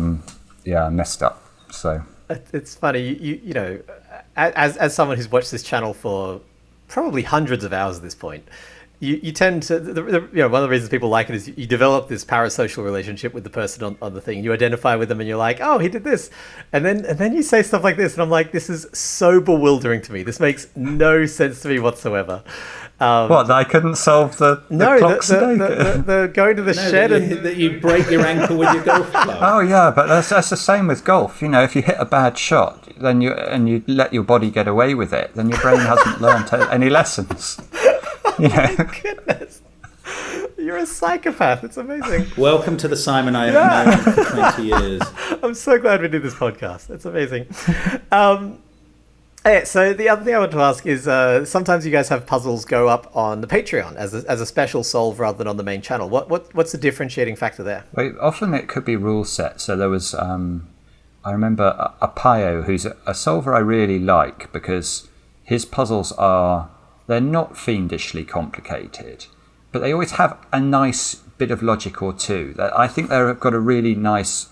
messed up. So it's funny, you know, as someone who's watched this channel for probably hundreds of hours at this point. You tend to, one of the reasons people like it is you develop this parasocial relationship with the person on the thing. You identify with them and you're like, oh, he did this. And then you say stuff like this. And I'm like, this is so bewildering to me. This makes no sense to me whatsoever. What, that I couldn't solve the clock Sudoku? The going to the shed that you break your ankle with your golf club. Oh, yeah, but that's the same with golf. You know, if you hit a bad shot then you let your body get away with it, then your brain hasn't learned any lessons. You know? Oh my goodness. You're a psychopath. It's amazing. Welcome to the Simon I have known for 20 years. I'm so glad we did this podcast. It's amazing. Hey, so the other thing I want to ask is sometimes you guys have puzzles go up on the Patreon as a special solve rather than on the main channel. What's the differentiating factor there? Well, often it could be rule set. So there was, I remember Apayo, who's a solver I really like because his puzzles they're not fiendishly complicated, but they always have a nice bit of logic or two. I think they've got a really nice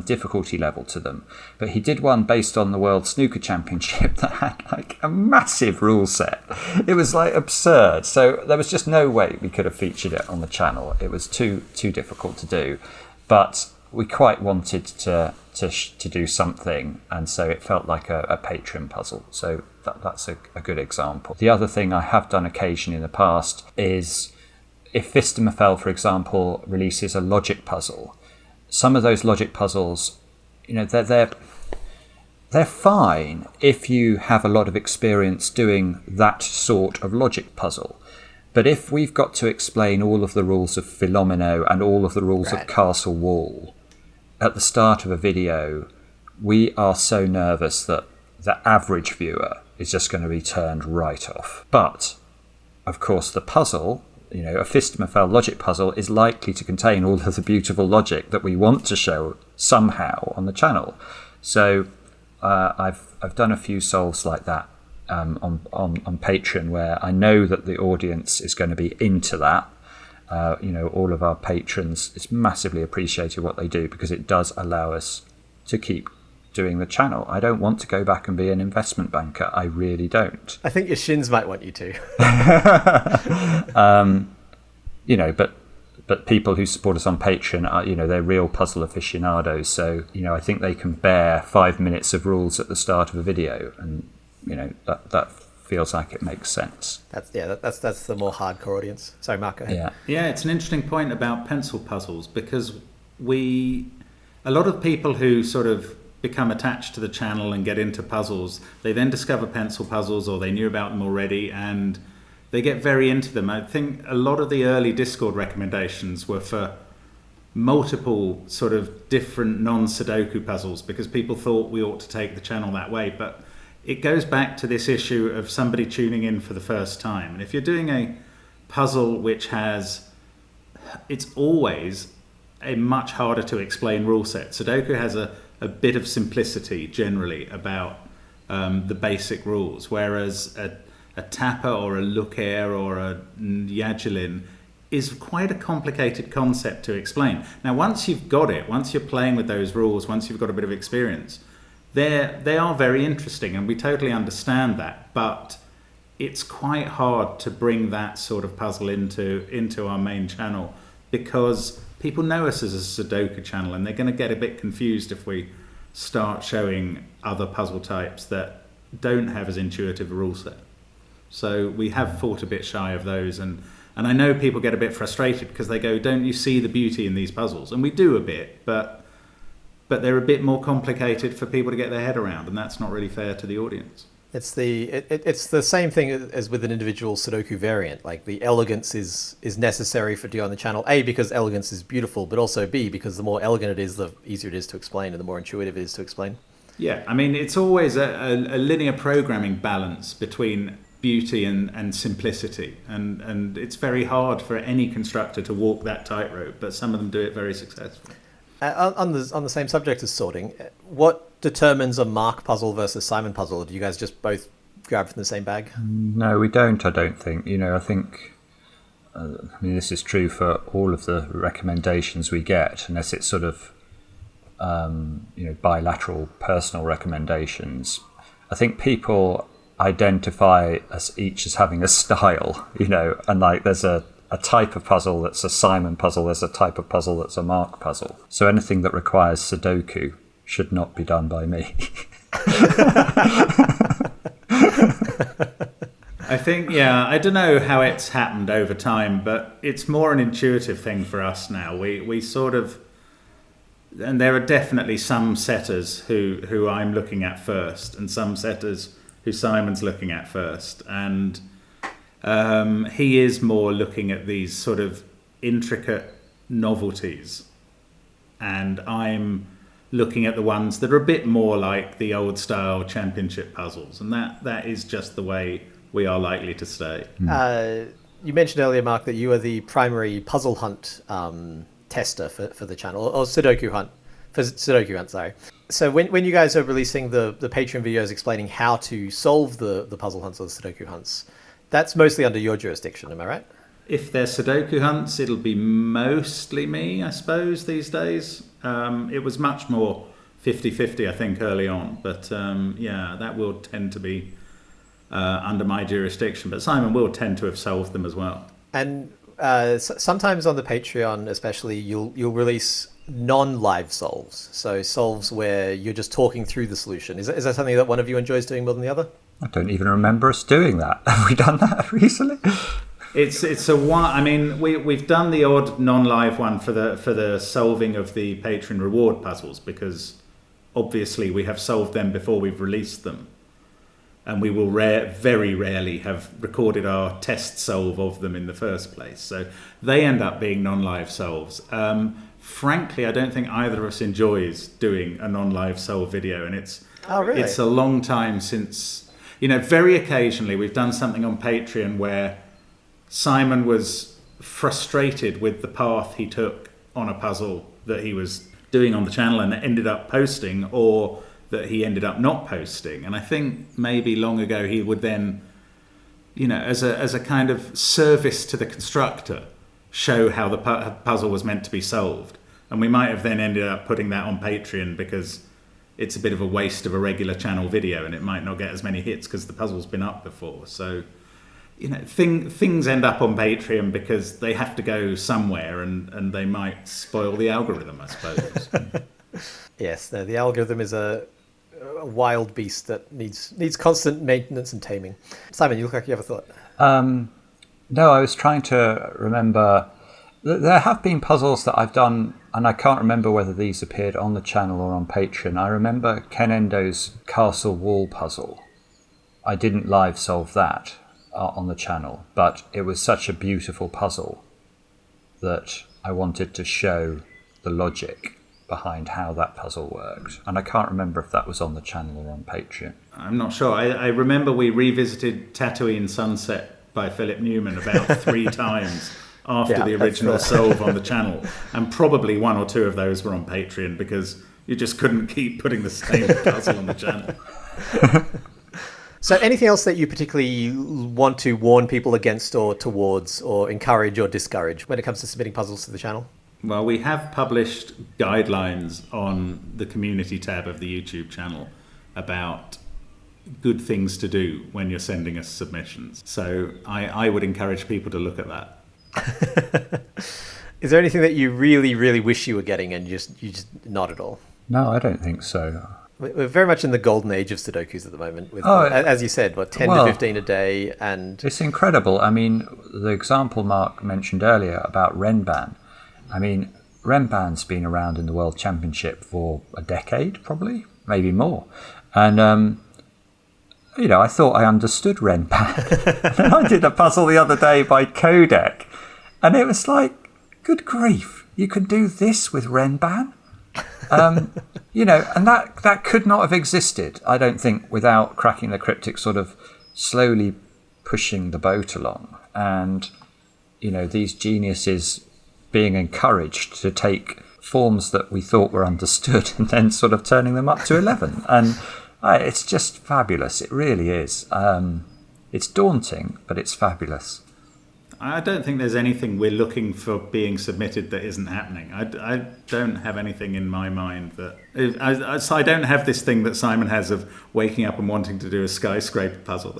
difficulty level to them. But he did one based on the World Snooker Championship that had like a massive rule set. It was like absurd. So there was just no way we could have featured it on the channel. It was too difficult to do. But we quite wanted to do something, and so it felt like a Patreon puzzle. So that's a good example. The other thing I have done occasionally in the past is if Fistemafel, for example, releases a logic puzzle. Some of those logic puzzles, they're fine if you have a lot of experience doing that sort of logic puzzle. But if we've got to explain all of the rules of Philomeno and all of the rules of Castle Wall at the start of a video, we are so nervous that the average viewer is just going to be turned right off. But, of course, the puzzle, a Fistemafel logic puzzle is likely to contain all of the beautiful logic that we want to show somehow on the channel. So I've done a few solves like that on Patreon where I know that the audience is going to be into that. All of our patrons, it's massively appreciated what they do because it does allow us to keep doing the channel. I don't want to go back and be an investment banker. I really don't. I think your shins might want you to. But people who support us on Patreon are, they're real puzzle aficionados. So, I think they can bear 5 minutes of rules at the start of a video, and that feels like it makes sense. That's the more hardcore audience. Sorry, Mark, go ahead. Yeah, it's an interesting point about pencil puzzles because a lot of people who sort of become attached to the channel and get into puzzles, they then discover pencil puzzles or they knew about them already and they get very into them. I think a lot of the early Discord recommendations were for multiple sort of different non-Sudoku puzzles because people thought we ought to take the channel that way. But it goes back to this issue of somebody tuning in for the first time. And if you're doing a puzzle which it's always a much harder to explain rule set. Sudoku has a bit of simplicity generally about the basic rules, whereas a tapper or a looker or a Yagellin is quite a complicated concept to explain. Now, once you've got it, once you're playing with those rules, once you've got a bit of experience, they are very interesting, and we totally understand that. But it's quite hard to bring that sort of puzzle into our main channel because people know us as a Sudoku channel, and they're going to get a bit confused if we start showing other puzzle types that don't have as intuitive a rule set. So we have fought a bit shy of those, and I know people get a bit frustrated because they go, don't you see the beauty in these puzzles? And we do a bit, but they're a bit more complicated for people to get their head around, and that's not really fair to the audience. It's the same thing as with an individual Sudoku variant. Like the elegance is necessary for doing on the channel. A, because elegance is beautiful, but also B, because the more elegant it is, the easier it is to explain, and the more intuitive it is to explain. Yeah, I mean, it's always a linear programming balance between beauty and simplicity, and it's very hard for any constructor to walk that tightrope, but some of them do it very successfully. On the same subject as sorting, what determines a Mark puzzle versus Simon puzzle? Do you guys just both grab from the same bag? No, we don't. I don't think. I think. This is true for all of the recommendations we get, unless it's sort of, bilateral personal recommendations. I think people identify us each as having a style, and like there's a type of puzzle that's a Simon puzzle, there's a type of puzzle that's a Mark puzzle. So anything that requires Sudoku should not be done by me. I think, I don't know how it's happened over time, but it's more an intuitive thing for us now. We sort of, and there are definitely some setters who I'm looking at first, and some setters who Simon's looking at first, and he is more looking at these sort of intricate novelties, and I'm looking at the ones that are a bit more like the old style championship puzzles, and that is just the way we are likely to stay. You mentioned earlier, Mark, that you are the primary puzzle hunt tester for the channel, or Sudoku hunt, sorry. So when you guys are releasing the Patreon videos explaining how to solve the puzzle hunts or the Sudoku hunts, that's mostly under your jurisdiction, am I right? If they're Sudoku hunts, it'll be mostly me, I suppose, these days. It was much more 50-50, I think, early on. But that will tend to be under my jurisdiction. But Simon will tend to have solved them as well. And sometimes on the Patreon, especially, you'll release non-live solves. So solves where you're just talking through the solution. Is that something that one of you enjoys doing more than the other? I don't even remember us doing that. Have we done that recently? It's a one. I mean, we've done the odd non-live one for the solving of the Patreon reward puzzles, because obviously we have solved them before we've released them, and we will very rarely have recorded our test solve of them in the first place. So they end up being non-live solves. Frankly, I don't think either of us enjoys doing a non-live solve video, and it's a long time since. Very occasionally we've done something on Patreon where Simon was frustrated with the path he took on a puzzle that he was doing on the channel and ended up posting, or that he ended up not posting. And I think maybe long ago he would then, as a kind of service to the constructor, show how the puzzle was meant to be solved. And we might have then ended up putting that on Patreon because it's a bit of a waste of a regular channel video and it might not get as many hits because the puzzle's been up before. So things end up on Patreon because they have to go somewhere, and they might spoil the algorithm, I suppose. Yes, the algorithm is a wild beast that needs constant maintenance and taming. Simon, you look like you have a thought. No, I was trying to remember. There have been puzzles that I've done, and I can't remember whether these appeared on the channel or on Patreon. I remember Ken Endo's castle wall puzzle. I didn't live solve that on the channel, but it was such a beautiful puzzle that I wanted to show the logic behind how that puzzle worked, and I can't remember if that was on the channel or on Patreon. I'm not sure. I remember we revisited Tatooine Sunset by Philip Neumann about 3 times after the original solve on the channel, and probably 1 or 2 of those were on Patreon because you just couldn't keep putting the same puzzle on the channel. So anything else that you particularly want to warn people against or towards, or encourage or discourage when it comes to submitting puzzles to the channel? Well, we have published guidelines on the community tab of the YouTube channel about good things to do when you're sending us submissions. So I would encourage people to look at that. Is there anything that you really, really wish you were getting and you just not at all? No, I don't think so. We're very much in the golden age of Sudokus at the moment. With, as you said, 10 to 15 a day, and it's incredible. I mean, the example Mark mentioned earlier about Renban. I mean, Renban's been around in the World Championship for a decade, probably, maybe more. And I thought I understood Renban. And I did a puzzle the other day by Codec, and it was like, good grief, you could do this with Renban? And that could not have existed, I don't think, without Cracking the Cryptic sort of slowly pushing the boat along, and these geniuses being encouraged to take forms that we thought were understood and then sort of turning them up to 11. And it's just fabulous. It really is. It's daunting, but it's fabulous. I don't think there's anything we're looking for being submitted that isn't happening. I don't have anything in my mind that... So I don't have this thing that Simon has of waking up and wanting to do a skyscraper puzzle.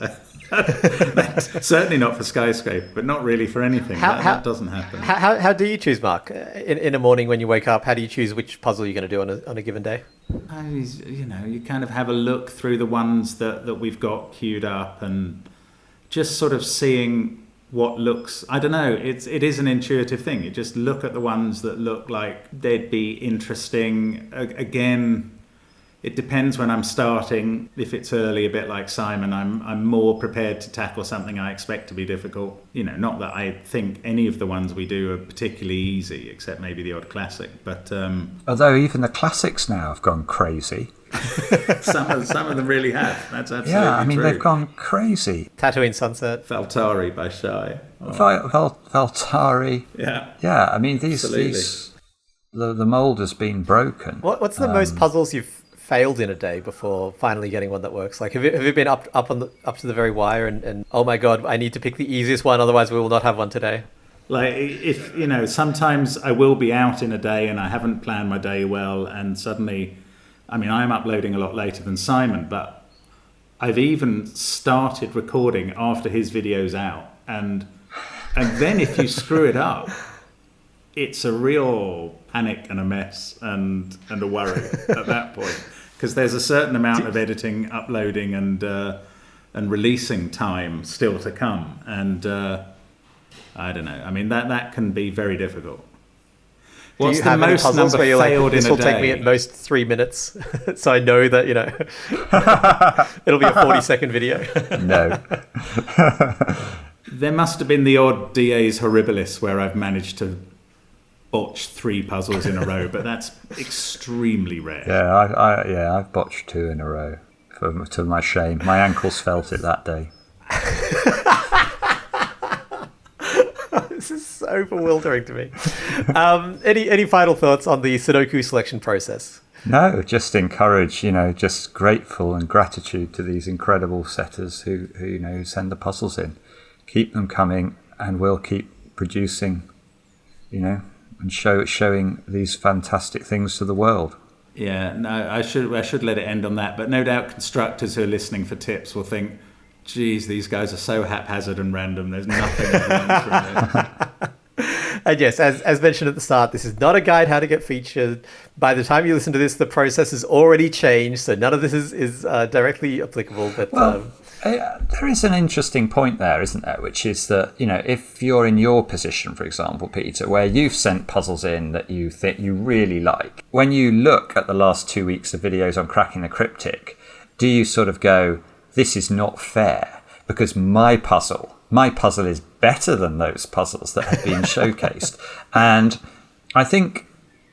That's certainly not for skyscraper, but not really for anything. That doesn't happen. How do you choose, Mark? In a morning when you wake up, how do you choose which puzzle you're going to do on a given day? You kind of have a look through the ones that we've got queued up and just sort of seeing what looks, I don't know, it is an intuitive thing. You just look at the ones that look like they'd be interesting. Again, It depends when I'm starting. If it's early, a bit like Simon, I'm more prepared to tackle something I expect to be difficult. Not that I think any of the ones we do are particularly easy, except maybe the odd classic. But although even the classics now have gone crazy. some of them really have. That's absolutely true. Yeah, I mean, they've gone crazy. Tatooine Sunset. Valtari by Shai. Valtari. Yeah. Yeah, I mean, these the mould has been broken. What's the most puzzles you've failed in a day before finally getting one that works? Like, have you been up to the very wire and oh my god, I need to pick the easiest one, otherwise we will not have one today? Like, if sometimes I will be out in a day and I haven't planned my day well, and suddenly, I mean, I'm uploading a lot later than Simon, but I've even started recording after his video's out, and then if you screw it up, it's a real panic and a mess and a worry at that point, because there's a certain amount of editing, uploading, and releasing time still to come, and I don't know. I mean, that can be very difficult. What's the most number failed in a day? This will take me at most 3 minutes, so I know that it'll be a 40-second video. No. There must have been the odd Dies Horribilis where I've managed to botch 3 puzzles in a row, but that's extremely rare. Yeah, I've botched 2 in a row, to my shame. My ankles felt it that day. This is so bewildering to me. Any final thoughts on the Sudoku selection process? No, just encourage, just grateful and gratitude to these incredible setters who send the puzzles in. Keep them coming, and we'll keep producing, and showing these fantastic things to the world. Yeah, no, I should let it end on that. But no doubt constructors who are listening for tips will think, geez, these guys are so haphazard and random. There's nothing I've learned from this. And yes, as mentioned at the start, this is not a guide how to get featured. By the time you listen to this, the process has already changed, so none of this is directly applicable. But there is an interesting point there, isn't there? Which is that, if you're in your position, for example, Peter, where you've sent puzzles in that you think you really like, when you look at the last 2 weeks of videos on Cracking the Cryptic, do you sort of go, this is not fair because my puzzle is better than those puzzles that have been showcased? And I think,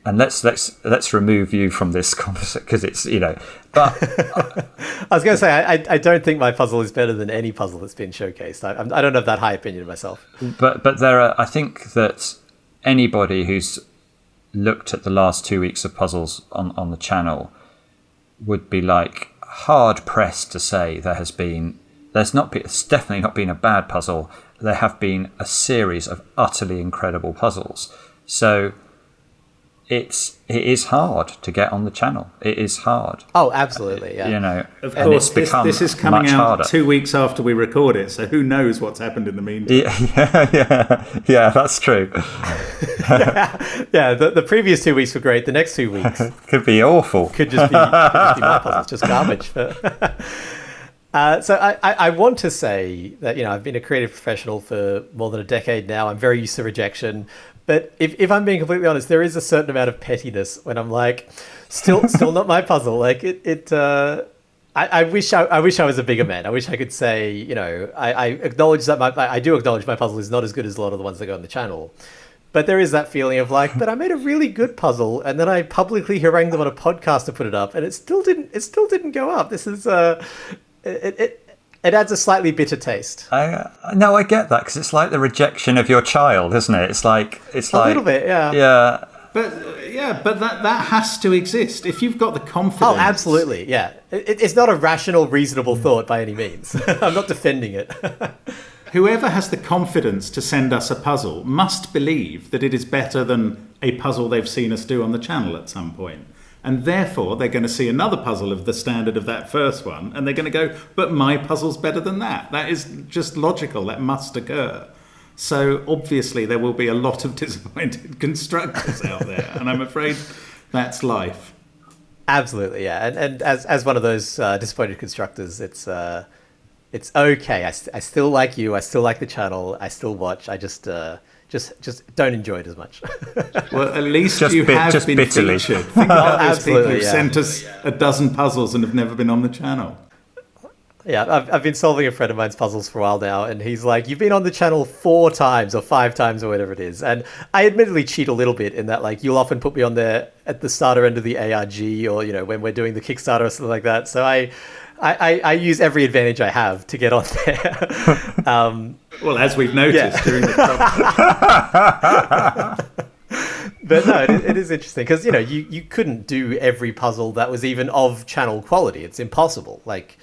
and let's remove you from this conversation because it's, but I was going to say, I don't think my puzzle is better than any puzzle that's been showcased. I don't have that high opinion of myself. But there are, I think that anybody who's looked at the last 2 weeks of puzzles on the channel would be like hard pressed to say it's definitely not been a bad puzzle. There have been a series of utterly incredible puzzles. So it is hard to get on the channel. It is hard. Oh, absolutely. Yeah. Of course, this is coming out harder. 2 weeks after we record it, so who knows what's happened in the meantime? Yeah, that's true. The previous 2 weeks were great. The next 2 weeks could be awful. Could just be my puzzles, just garbage. So I want to say that I've been a creative professional for more than a decade now. I'm very used to rejection. But if I'm being completely honest, there is a certain amount of pettiness when I'm like, still not my puzzle. Like I wish I was a bigger man. I wish I could say, I acknowledge that I do acknowledge my puzzle is not as good as a lot of the ones that go on the channel. But there is that feeling of like, but I made a really good puzzle, and then I publicly harangued them on a podcast to put it up, and it still didn't go up. This is it adds a slightly bitter taste. No, I get that, because it's like the rejection of your child, isn't it? It's like a little bit, yeah. Yeah. But that has to exist. If you've got the confidence. Oh, absolutely, yeah. It's not a rational, reasonable thought by any means. I'm not defending it. Whoever has the confidence to send us a puzzle must believe that it is better than a puzzle they've seen us do on the channel at some point. And therefore, they're going to see another puzzle of the standard of that first one, and they're going to go, but my puzzle's better than that. That is just logical. That must occur. So obviously, there will be a lot of disappointed constructors out there, and I'm afraid that's life. Absolutely, yeah. And as one of those disappointed constructors, it's It's okay. I still like you. I still like the channel. I still watch. I just don't enjoy it as much. Well, at least Just you have just been bitterly. featured. Think about those people absolutely, who've yeah. sent us a dozen puzzles and have never been on the channel. Yeah, I've been solving a friend of mine's puzzles for a while now, and he's like, "You've been on the channel 4 times or 5 times or whatever it is." And I admittedly cheat a little bit in that, like, you'll often put me on there at the starter end of the ARG, or when we're doing the Kickstarter or something like that. So I use every advantage I have to get on there. Well, as we've noticed during the But no, it is interesting because you couldn't do every puzzle that was even of channel quality. It's impossible. Like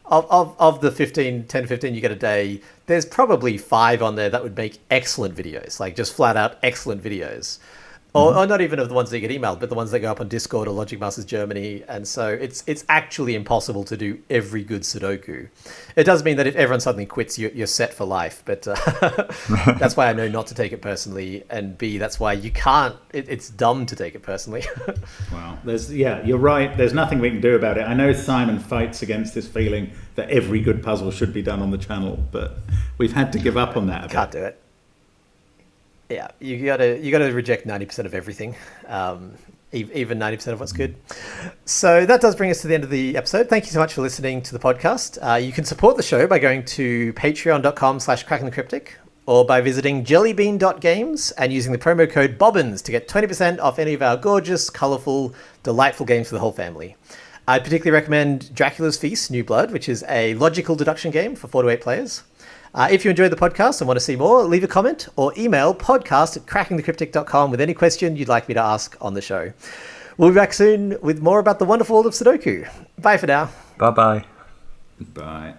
of the 10 to 15 you get a day, there's probably 5 on there that would make excellent videos, like just flat out excellent videos. Or not even of the ones that get emailed, but the ones that go up on Discord or Logic Masters Germany. And so it's actually impossible to do every good Sudoku. It does mean that if everyone suddenly quits, you're set for life. But that's why I know not to take it personally. And B, that's why you can't. It's dumb to take it personally. Wow. You're right. There's nothing we can do about it. I know Simon fights against this feeling that every good puzzle should be done on the channel, but we've had to give up on that a bit. Can't do it. Yeah, you gotta reject 90% of everything, even 90% of what's good. So that does bring us to the end of the episode. Thank you so much for listening to the podcast. You can support the show by going to patreon.com/crackingthecryptic or by visiting jellybean.games and using the promo code Bobbins to get 20% off any of our gorgeous, colourful, delightful games for the whole family. I particularly recommend Dracula's Feast, New Blood, which is a logical deduction game for 4 to 8 players. If you enjoyed the podcast and want to see more, leave a comment or email podcast@crackingthecryptic.com with any question you'd like me to ask on the show. We'll be back soon with more about the wonderful world of Sudoku. Bye for now. Bye-bye. Bye.